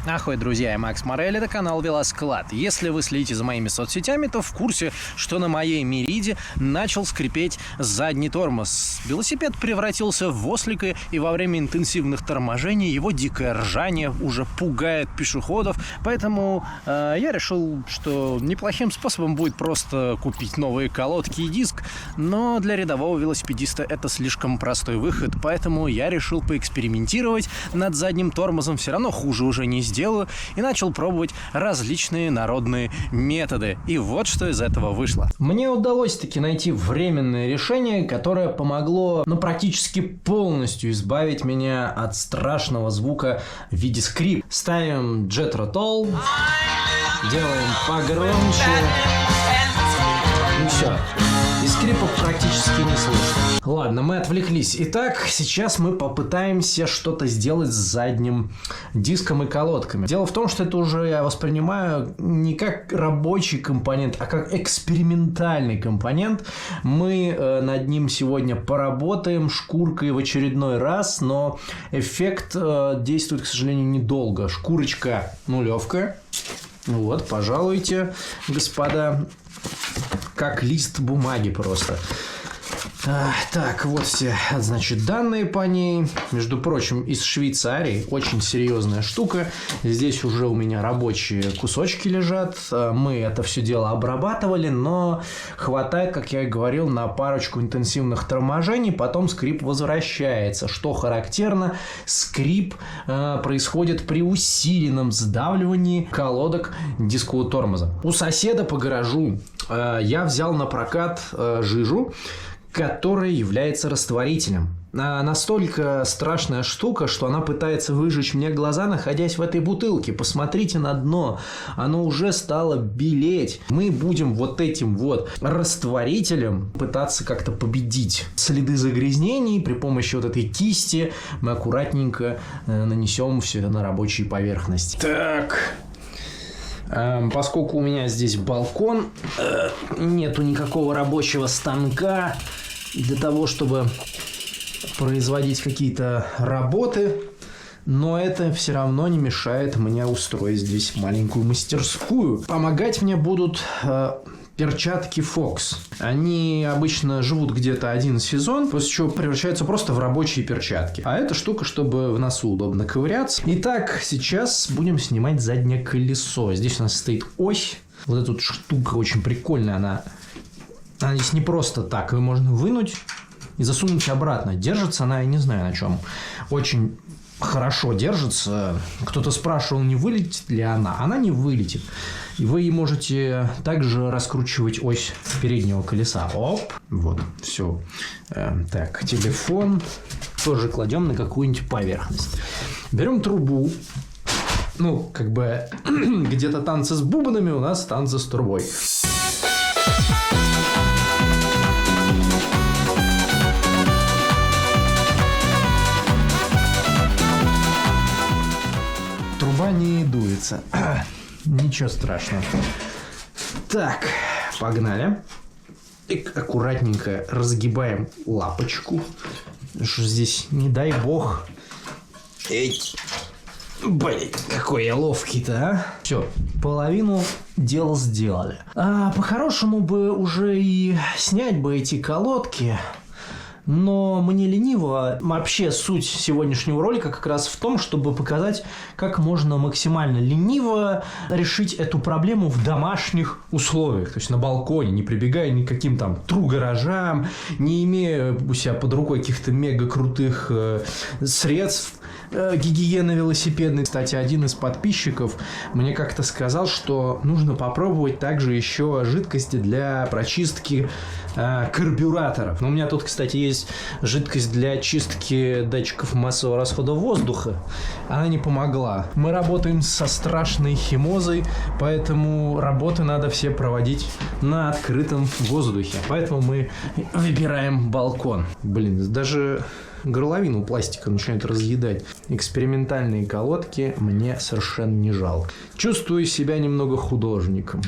Ахой, друзья, я Макс Морель, это канал Велосклад. Если вы следите за моими соцсетями, то в курсе, что на моей Мериде начал скрипеть задний тормоз. Велосипед превратился в ослика, и во время интенсивных торможений его дикое ржание уже пугает пешеходов. Поэтому я решил, что неплохим способом будет просто купить новые колодки и диск. Но для рядового велосипедиста это слишком простой выход, поэтому я решил поэкспериментировать над задним тормозом. Все равно хуже уже не сделаю, и начал пробовать различные народные методы. И вот что из этого вышло. Мне удалось таки найти временное решение, которое помогло, практически полностью избавить меня от страшного звука в виде скрип. Ставим Jethro Tull, делаем погромче, и все. И скрипов практически не слышно. Ладно, мы отвлеклись. Итак, сейчас мы попытаемся что-то сделать с задним диском и колодками. Дело в том, что это уже я воспринимаю не как рабочий компонент, а как экспериментальный компонент. Мы над ним сегодня поработаем шкуркой в очередной раз, но эффект действует, к сожалению, недолго. Шкурочка нулевка. Вот, пожалуйте, господа, как лист бумаги просто. Так, вот все, значит, данные по ней. Между прочим, из Швейцарии. Очень серьезная штука. Здесь уже у меня рабочие кусочки лежат. Мы это все дело обрабатывали, но хватает, как я и говорил, на парочку интенсивных торможений. Потом скрип возвращается. Что характерно, скрип происходит при усиленном сдавливании колодок дискового тормоза. У соседа по гаражу я взял на прокат жижу, который является растворителем. Настолько страшная штука, что она пытается выжечь мне глаза, находясь в этой бутылке. Посмотрите на дно. Оно уже стало белеть. Мы будем вот этим вот растворителем пытаться как-то победить следы загрязнений. При помощи вот этой кисти мы аккуратненько нанесем все это на рабочие поверхности. Так. Поскольку у меня здесь балкон, нету никакого рабочего станка для того, чтобы производить какие-то работы, но это все равно не мешает мне устроить здесь маленькую мастерскую. Помогать мне будут перчатки Fox. Они обычно живут где-то один сезон, после чего превращаются просто в рабочие перчатки. А эта штука, чтобы в носу удобно ковыряться. Итак, сейчас будем снимать заднее колесо. Здесь у нас стоит ось. Вот эта вот штука очень прикольная. Она здесь не просто так. Ее можно вынуть и засунуть обратно. Держится она, я не знаю на чем. Очень хорошо держится. Кто-то спрашивал, не вылетит ли она. Она не вылетит. И вы можете также раскручивать ось переднего колеса. Оп. Вот, все. Так, телефон тоже кладем на какую-нибудь поверхность. Берем трубу. Где-то танцы с бубнами, у нас танцы с трубой. Труба не дуется. Ничего страшного. Так, погнали. И аккуратненько разгибаем лапочку. Что здесь, не дай бог. Блин, какой я ловкий-то, а? Все, половину дела сделали. По-хорошему бы уже и снять бы эти колодки. Но мне лениво. Вообще суть сегодняшнего ролика как раз в том, чтобы показать, как можно максимально лениво решить эту проблему в домашних условиях. То есть на балконе, не прибегая ни к каким там тру-гаражам, не имея у себя под рукой каких-то мега крутых средств гигиены велосипедной. Кстати, один из подписчиков мне как-то сказал, что нужно попробовать также еще жидкости для прочистки карбюраторов. Но у меня тут, кстати, есть жидкость для очистки датчиков массового расхода воздуха. Она не помогла. Мы работаем со страшной химозой, поэтому работы надо все проводить на открытом воздухе. Поэтому мы выбираем балкон. Блин, даже горловину пластика начинает разъедать. Экспериментальные колодки мне совершенно не жалко. Чувствую себя немного художником.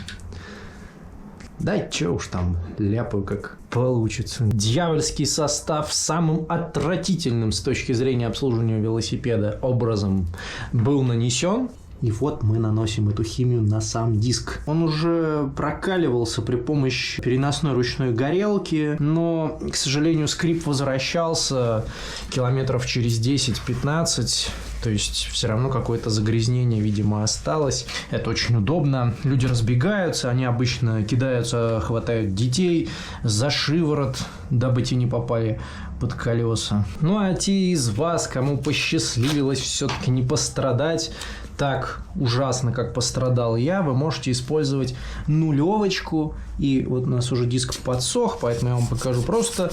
Да чё уж там, ляпаю как получится. Дьявольский состав самым отвратительным с точки зрения обслуживания велосипеда образом был нанесен. И вот мы наносим эту химию на сам диск. Он уже прокаливался при помощи переносной ручной горелки, но, к сожалению, скрип возвращался километров через 10-15. То есть все равно какое-то загрязнение, видимо, осталось. Это очень удобно. Люди разбегаются, они обычно кидаются, хватают детей за шиворот, дабы те не попали под колеса. Ну а те из вас, кому посчастливилось все-таки не пострадать так ужасно, как пострадал я, вы можете использовать нулевочку. И вот у нас уже диск подсох, поэтому я вам покажу. Просто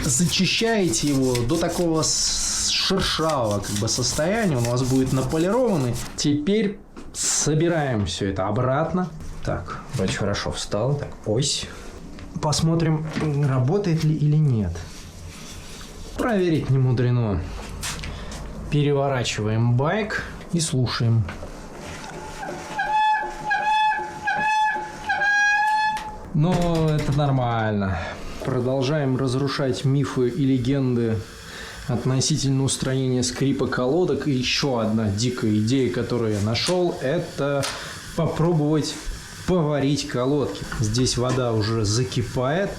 зачищаете его до такого шершавого состояния, он у вас будет наполированный. Теперь собираем все это обратно. Так, вроде хорошо встал. Так, ось. Посмотрим, работает ли или нет. Проверить не мудрено. Переворачиваем байк и слушаем. Но это нормально. Продолжаем разрушать мифы и легенды относительно устранения скрипа колодок. И еще одна дикая идея, которую я нашел, это попробовать поварить колодки. Здесь вода уже закипает.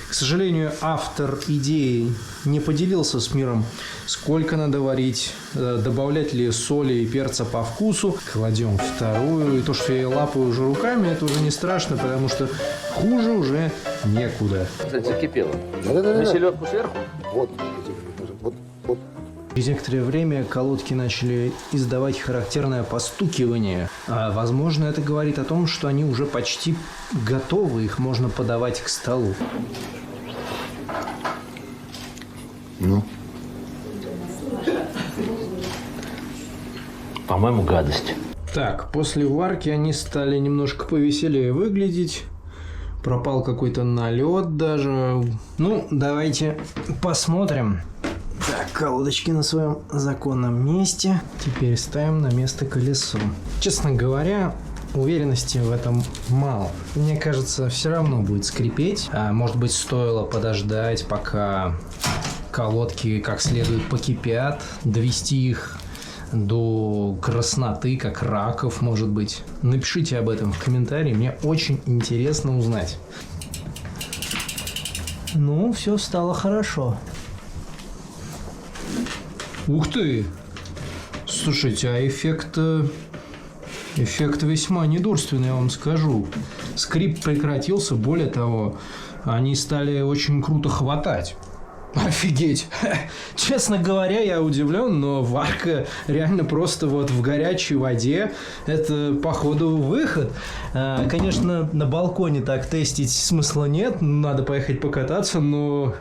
К сожалению, автор идеи не поделился с миром, сколько надо варить, добавлять ли соли и перца по вкусу. Кладем вторую. И то, что я лапаю уже руками, это уже не страшно, потому что хуже уже некуда. Кстати, закипело. На селедку сверху? Вот. Через некоторое время колодки начали издавать характерное постукивание. А, возможно, это говорит о том, что они уже почти готовы, их можно подавать к столу. Ну? По-моему, гадость. Так, после варки они стали немножко повеселее выглядеть. Пропал какой-то налет даже. Ну, давайте посмотрим. Так, колодочки на своем законном месте. Теперь ставим на место колесо. Честно говоря, уверенности в этом мало. Мне кажется, все равно будет скрипеть. А может быть, стоило подождать, пока колодки как следует покипят, довести их до красноты, как раков, может быть. Напишите об этом в комментарии, мне очень интересно узнать. Ну, все стало хорошо. Ух ты! Слушайте, а эффект весьма недурственный, я вам скажу. Скрип прекратился, более того, они стали очень круто хватать. Офигеть! Честно говоря, я удивлен, но варка реально просто вот в горячей воде. Это, походу, выход. Конечно, на балконе так тестить смысла нет. Надо поехать покататься, но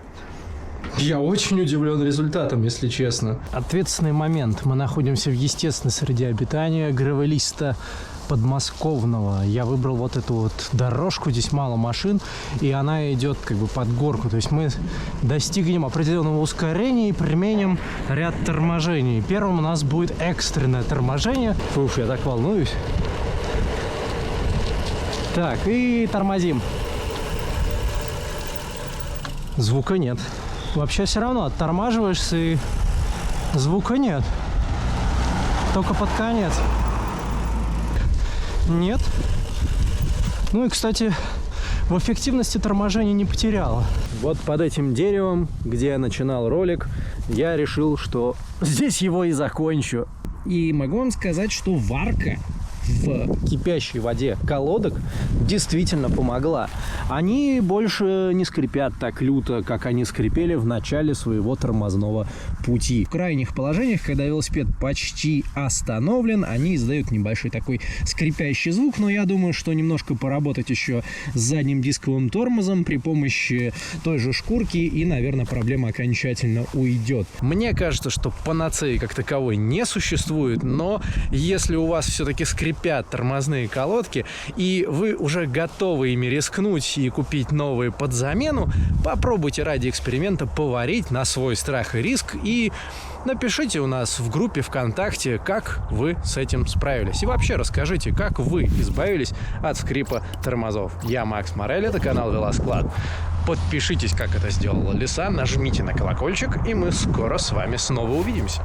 я очень удивлен результатом, если честно. Ответственный момент. Мы находимся в естественной среде обитания гравелиста подмосковного. Я выбрал вот эту вот дорожку, здесь мало машин, и она идет как бы под горку. То есть мы достигнем определенного ускорения и применим ряд торможений. Первым у нас будет экстренное торможение. Уф, я так волнуюсь. Так, и тормозим. Звука нет. Вообще все равно оттормаживаешься, и звука нет. Только под конец. Нет. Ну и, кстати, в эффективности торможения не потеряла. Вот под этим деревом, где я начинал ролик, я решил, что здесь его и закончу. И могу вам сказать, что варка в кипящей воде колодок действительно помогла. Они больше не скрипят так люто, как они скрипели в начале своего тормозного пути. В крайних положениях, когда велосипед почти остановлен, они издают небольшой такой скрипящий звук, но я думаю, что немножко поработать еще с задним дисковым тормозом при помощи той же шкурки, и, наверное, проблема окончательно уйдет. Мне кажется, что панацеи как таковой не существует, но если у вас все-таки скрипят тормозные колодки, и вы уже готовы ими рискнуть и купить новые под замену, попробуйте ради эксперимента поварить на свой страх и риск, и напишите у нас в группе ВКонтакте, как вы с этим справились. И вообще расскажите, как вы избавились от скрипа тормозов. Я Макс Морель, это канал Велосклад. Подпишитесь, как это сделала Лиса, нажмите на колокольчик, и мы скоро с вами снова увидимся.